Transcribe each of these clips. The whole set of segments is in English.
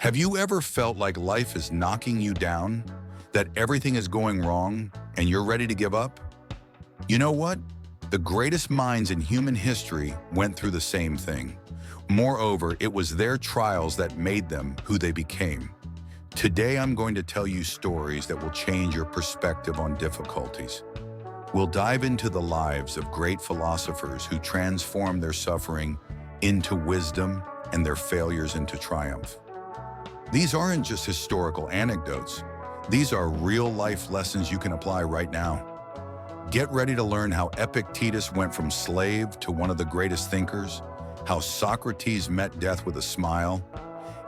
Have you ever felt like life is knocking you down, that everything is going wrong, and you're ready to give up? You know what? The greatest minds in human history went through the same thing. Moreover, it was their trials that made them who they became. Today, I'm going to tell you stories that will change your perspective on difficulties. We'll dive into the lives of great philosophers who transformed their suffering into wisdom and their failures into triumph. These aren't just historical anecdotes. These are real-life lessons you can apply right now. Get ready to learn how Epictetus went from slave to one of the greatest thinkers, how Socrates met death with a smile,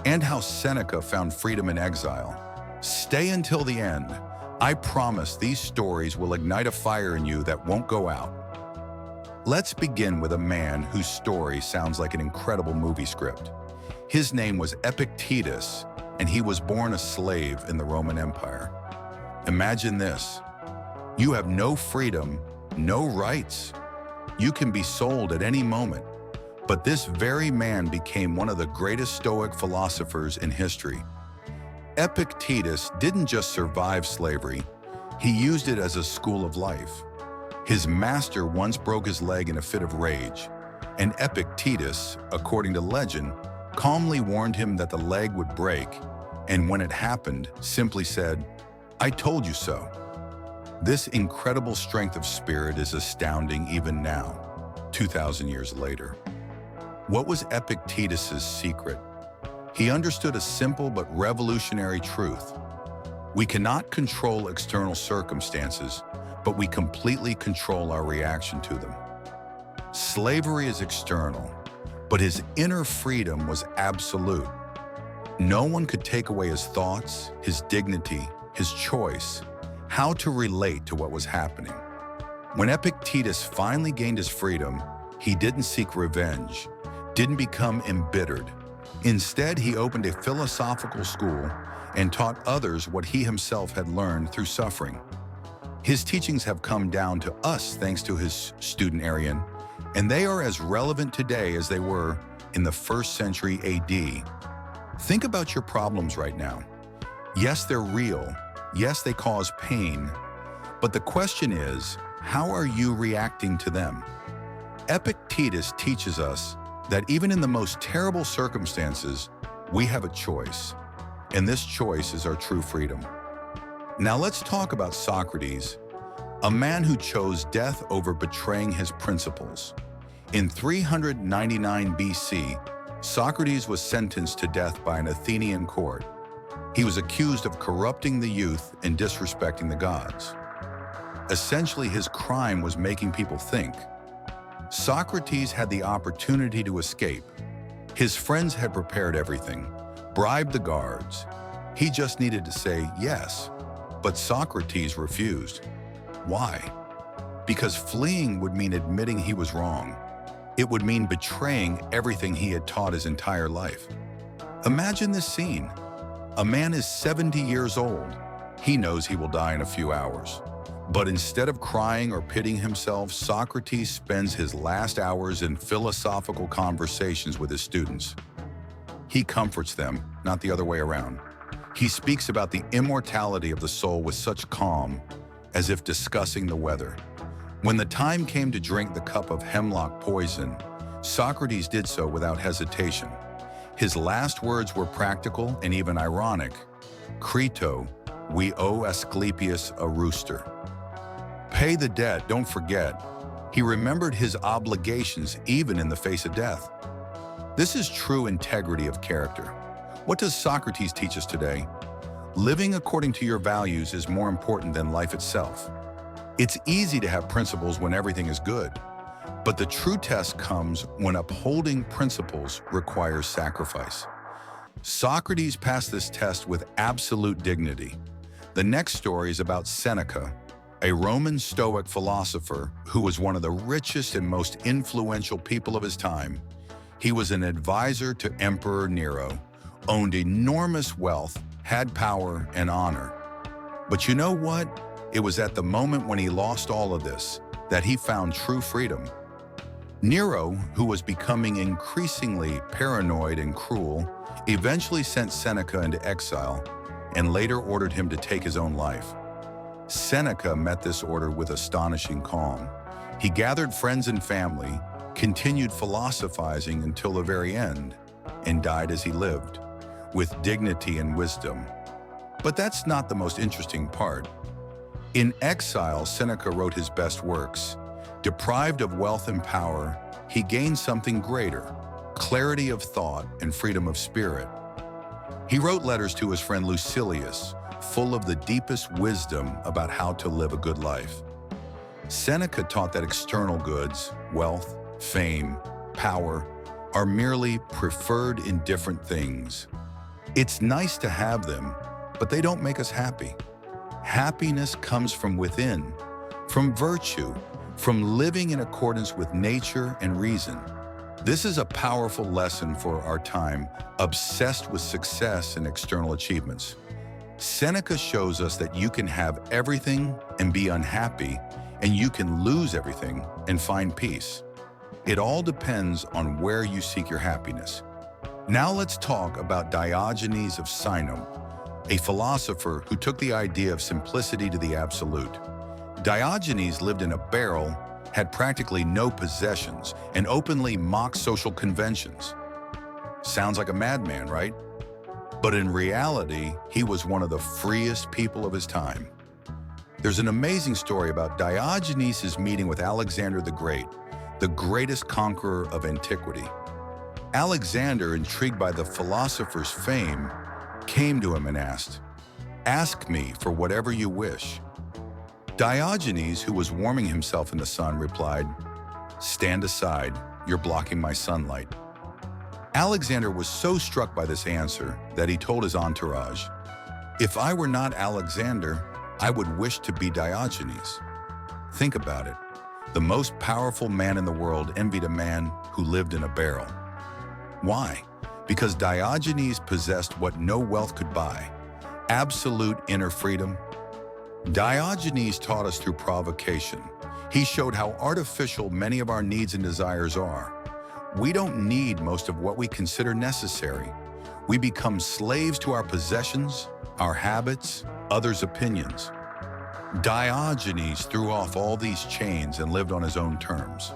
and how Seneca found freedom in exile. Stay until the end. I promise these stories will ignite a fire in you that won't go out. Let's begin with a man whose story sounds like an incredible movie script. His name was Epictetus, and he was born a slave in the Roman Empire. Imagine this. You have no freedom, no rights. You can be sold at any moment. But this very man became one of the greatest Stoic philosophers in history. Epictetus didn't just survive slavery, he used it as a school of life. His master once broke his leg in a fit of rage, and Epictetus, according to legend, calmly warned him that the leg would break, and when it happened, simply said, "I told you so." This incredible strength of spirit is astounding even now, 2,000 years later. What was Epictetus's secret? He understood a simple but revolutionary truth. We cannot control external circumstances, but we completely control our reaction to them. Slavery is external, but his inner freedom was absolute. No one could take away his thoughts, his dignity, his choice, how to relate to what was happening. When Epictetus finally gained his freedom, he didn't seek revenge, didn't become embittered. Instead, he opened a philosophical school and taught others what he himself had learned through suffering. His teachings have come down to us thanks to his student Arian, and they are as relevant today as they were in the 1st century AD. Think about your problems right now. Yes, they're real. Yes, they cause pain. But the question is, how are you reacting to them? Epictetus teaches us that even in the most terrible circumstances, we have a choice. And this choice is our true freedom. Now let's talk about Socrates, a man who chose death over betraying his principles. In 399 BC, Socrates was sentenced to death by an Athenian court. He was accused of corrupting the youth and disrespecting the gods. Essentially, his crime was making people think. Socrates had the opportunity to escape. His friends had prepared everything, bribed the guards. He just needed to say yes. But Socrates refused. Why? Because fleeing would mean admitting he was wrong. It would mean betraying everything he had taught his entire life. Imagine this scene. A man is 70 years old. He knows he will die in a few hours. But instead of crying or pitying himself, Socrates spends his last hours in philosophical conversations with his students. He comforts them, not the other way around. He speaks about the immortality of the soul with such calm, as if discussing the weather. When the time came to drink the cup of hemlock poison, Socrates did so without hesitation. His last words were practical and even ironic. "Crito, we owe Asclepius a rooster." Pay the debt, don't forget. He remembered his obligations even in the face of death. This is true integrity of character. What does Socrates teach us today? Living according to your values is more important than life itself. It's easy to have principles when everything is good, but the true test comes when upholding principles requires sacrifice. Socrates passed this test with absolute dignity. The next story is about Seneca, a Roman Stoic philosopher who was one of the richest and most influential people of his time. He was an advisor to Emperor Nero, owned enormous wealth, had power and honor. But you know what? It was at the moment when he lost all of this that he found true freedom. Nero, who was becoming increasingly paranoid and cruel, eventually sent Seneca into exile and later ordered him to take his own life. Seneca met this order with astonishing calm. He gathered friends and family, continued philosophizing until the very end, and died as he lived, with dignity and wisdom. But that's not the most interesting part. In exile, Seneca wrote his best works. Deprived of wealth and power, he gained something greater: clarity of thought and freedom of spirit. He wrote letters to his friend Lucilius, full of the deepest wisdom about how to live a good life. Seneca taught that external goods, wealth, fame, power, are merely preferred indifferent things. It's nice to have them, but they don't make us happy. Happiness comes from within, from virtue, from living in accordance with nature and reason. This is a powerful lesson for our time, obsessed with success and external achievements. Seneca shows us that you can have everything and be unhappy, and you can lose everything and find peace. It all depends on where you seek your happiness. Now let's talk about Diogenes of Sinope, a philosopher who took the idea of simplicity to the absolute. Diogenes lived in a barrel, had practically no possessions, and openly mocked social conventions. Sounds like a madman, right? But in reality, he was one of the freest people of his time. There's an amazing story about Diogenes' meeting with Alexander the Great, the greatest conqueror of antiquity. Alexander, intrigued by the philosopher's fame, came to him and asked, "Ask me for whatever you wish." Diogenes, who was warming himself in the sun, replied, "Stand aside, you're blocking my sunlight." Alexander was so struck by this answer that he told his entourage, "If I were not Alexander, I would wish to be Diogenes." Think about it. The most powerful man in the world envied a man who lived in a barrel. Why? Because Diogenes possessed what no wealth could buy: absolute inner freedom. Diogenes taught us through provocation. He showed how artificial many of our needs and desires are. We don't need most of what we consider necessary. We become slaves to our possessions, our habits, others' opinions. Diogenes threw off all these chains and lived on his own terms.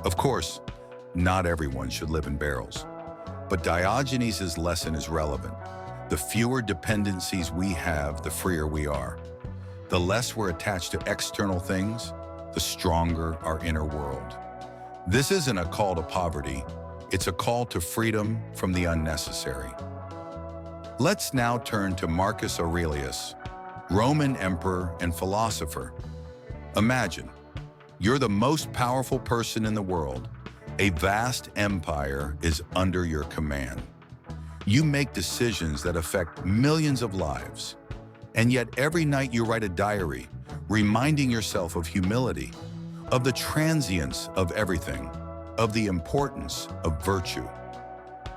Of course, not everyone should live in barrels. But Diogenes' lesson is relevant. The fewer dependencies we have, the freer we are. The less we're attached to external things, the stronger our inner world. This isn't a call to poverty, it's a call to freedom from the unnecessary. Let's now turn to Marcus Aurelius, Roman emperor and philosopher. Imagine, you're the most powerful person in the world. A vast empire is under your command. You make decisions that affect millions of lives. And yet every night you write a diary, reminding yourself of humility, of the transience of everything, of the importance of virtue.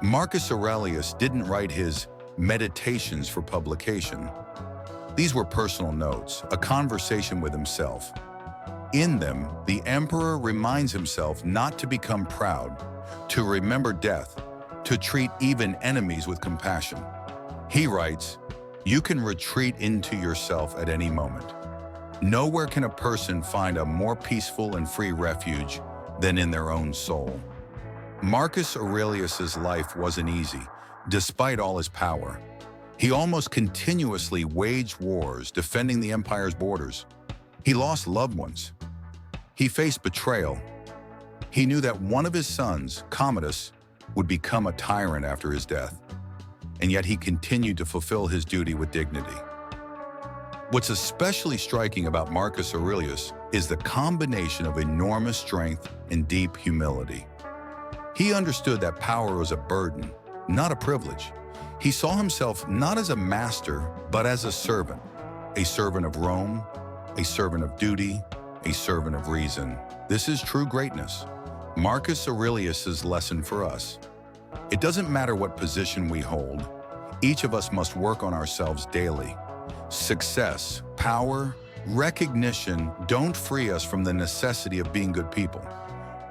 Marcus Aurelius didn't write his meditations for publication. These were personal notes, a conversation with himself. In them, the emperor reminds himself not to become proud, to remember death, to treat even enemies with compassion. He writes, "You can retreat into yourself at any moment. Nowhere can a person find a more peaceful and free refuge than in their own soul." Marcus Aurelius's life wasn't easy, despite all his power. He almost continuously waged wars defending the empire's borders. He lost loved ones. He faced betrayal. He knew that one of his sons, Commodus, would become a tyrant after his death. And yet he continued to fulfill his duty with dignity. What's especially striking about Marcus Aurelius is the combination of enormous strength and deep humility. He understood that power was a burden, not a privilege. He saw himself not as a master, but as a servant of Rome, a servant of duty, a servant of reason. This is true greatness. Marcus Aurelius's lesson for us. It doesn't matter what position we hold. Each of us must work on ourselves daily. Success, power, recognition don't free us from the necessity of being good people.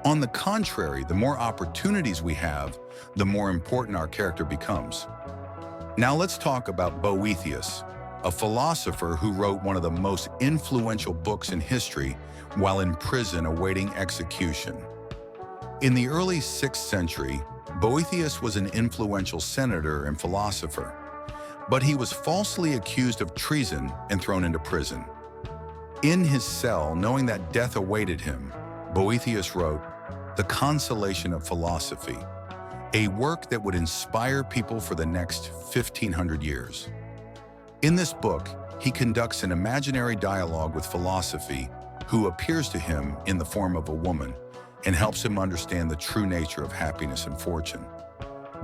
On the contrary, the more opportunities we have, the more important our character becomes. Now let's talk about Boethius, a philosopher who wrote one of the most influential books in history while in prison awaiting execution. In the early 6th century, Boethius was an influential senator and philosopher, but he was falsely accused of treason and thrown into prison. In his cell, knowing that death awaited him, Boethius wrote The Consolation of Philosophy, a work that would inspire people for the next 1,500 years. In this book, he conducts an imaginary dialogue with philosophy, who appears to him in the form of a woman, and helps him understand the true nature of happiness and fortune.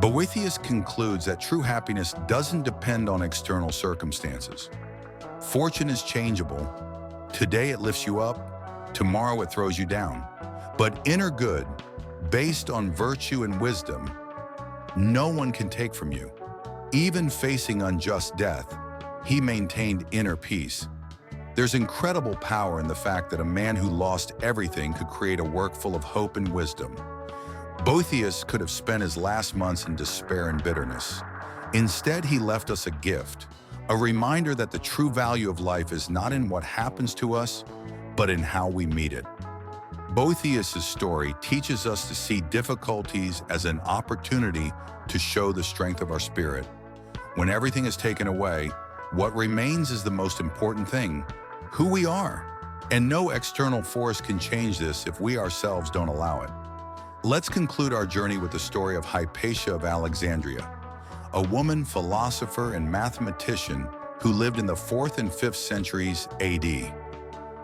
Boethius concludes that true happiness doesn't depend on external circumstances. Fortune is changeable. Today it lifts you up, tomorrow it throws you down. But inner good, based on virtue and wisdom, no one can take from you. Even facing unjust death, he maintained inner peace. There's incredible power in the fact that a man who lost everything could create a work full of hope and wisdom. Boethius could have spent his last months in despair and bitterness. Instead, he left us a gift, a reminder that the true value of life is not in what happens to us, but in how we meet it. Boethius' story teaches us to see difficulties as an opportunity to show the strength of our spirit. When everything is taken away, what remains is the most important thing, who we are. And no external force can change this if we ourselves don't allow it. Let's conclude our journey with the story of Hypatia of Alexandria, a woman philosopher and mathematician who lived in the 4th and 5th centuries AD.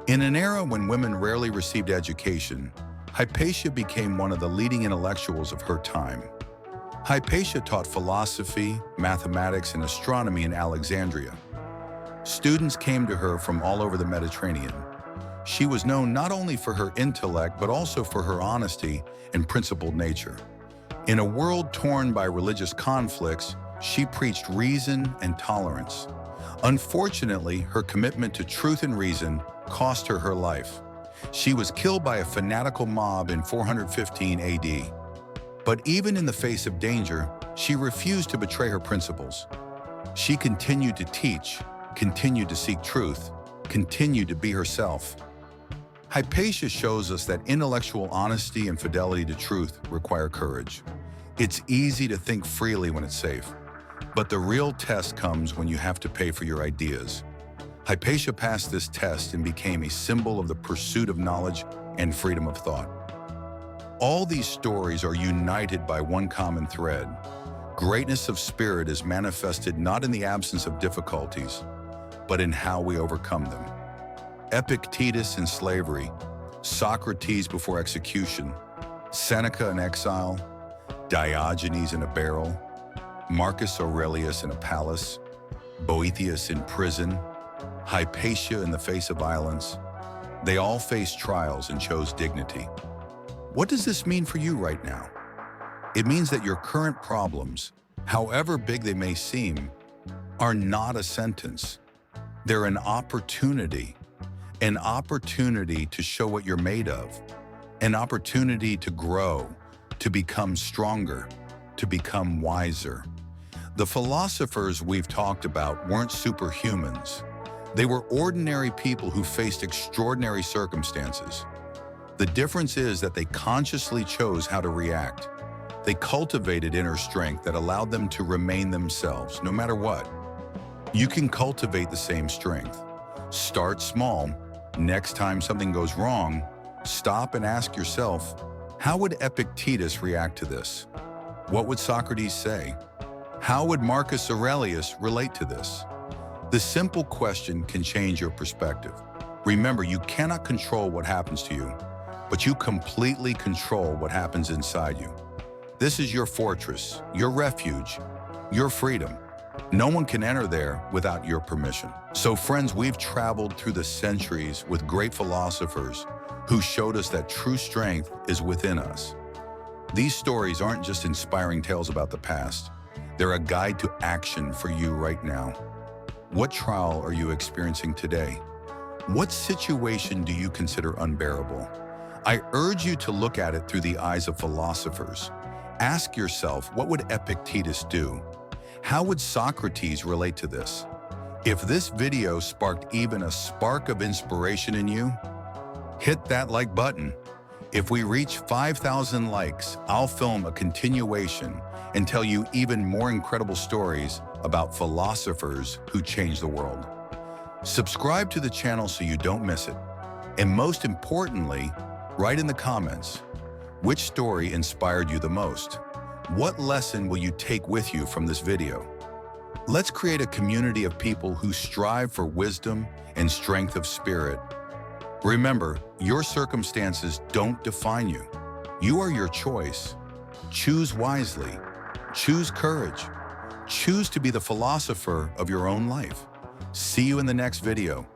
In an era when women rarely received education, Hypatia became one of the leading intellectuals of her time. Hypatia taught philosophy, mathematics, and astronomy in Alexandria. Students came to her from all over the Mediterranean. She was known not only for her intellect, but also for her honesty and principled nature. In a world torn by religious conflicts, she preached reason and tolerance. Unfortunately, her commitment to truth and reason cost her her life. She was killed by a fanatical mob in 415 AD. But even in the face of danger, she refused to betray her principles. She continued to teach, continued to seek truth, continued to be herself. Hypatia shows us that intellectual honesty and fidelity to truth require courage. It's easy to think freely when it's safe, but the real test comes when you have to pay for your ideas. Hypatia passed this test and became a symbol of the pursuit of knowledge and freedom of thought. All these stories are united by one common thread. Greatness of spirit is manifested not in the absence of difficulties, but in how we overcome them. Epictetus in slavery, Socrates before execution, Seneca in exile, Diogenes in a barrel, Marcus Aurelius in a palace, Boethius in prison, Hypatia in the face of violence. They all faced trials and chose dignity. What does this mean for you right now? It means that your current problems, however big they may seem, are not a sentence. They're an opportunity to show what you're made of, an opportunity to grow, to become stronger, to become wiser. The philosophers we've talked about weren't superhumans. They were ordinary people who faced extraordinary circumstances. The difference is that they consciously chose how to react. They cultivated inner strength that allowed them to remain themselves, no matter what. You can cultivate the same strength. Start small. Next time something goes wrong, stop and ask yourself, how would Epictetus react to this? What would Socrates say? How would Marcus Aurelius relate to this? The simple question can change your perspective. Remember, you cannot control what happens to you, but you completely control what happens inside you. This is your fortress, your refuge, your freedom. No one can enter there without your permission. So friends, we've traveled through the centuries with great philosophers who showed us that true strength is within us. These stories aren't just inspiring tales about the past. They're a guide to action for you right now. What trial are you experiencing today? What situation do you consider unbearable? I urge you to look at it through the eyes of philosophers. Ask yourself, what would Epictetus do? How would Socrates relate to this? If this video sparked even a spark of inspiration in you, hit that like button. If we reach 5,000 likes, I'll film a continuation and tell you even more incredible stories about philosophers who changed the world. Subscribe to the channel so you don't miss it. And most importantly, write in the comments, which story inspired you the most? What lesson will you take with you from this video? Let's create a community of people who strive for wisdom and strength of spirit. Remember, your circumstances don't define you. You are your choice. Choose wisely. Choose courage. Choose to be the philosopher of your own life. See you in the next video.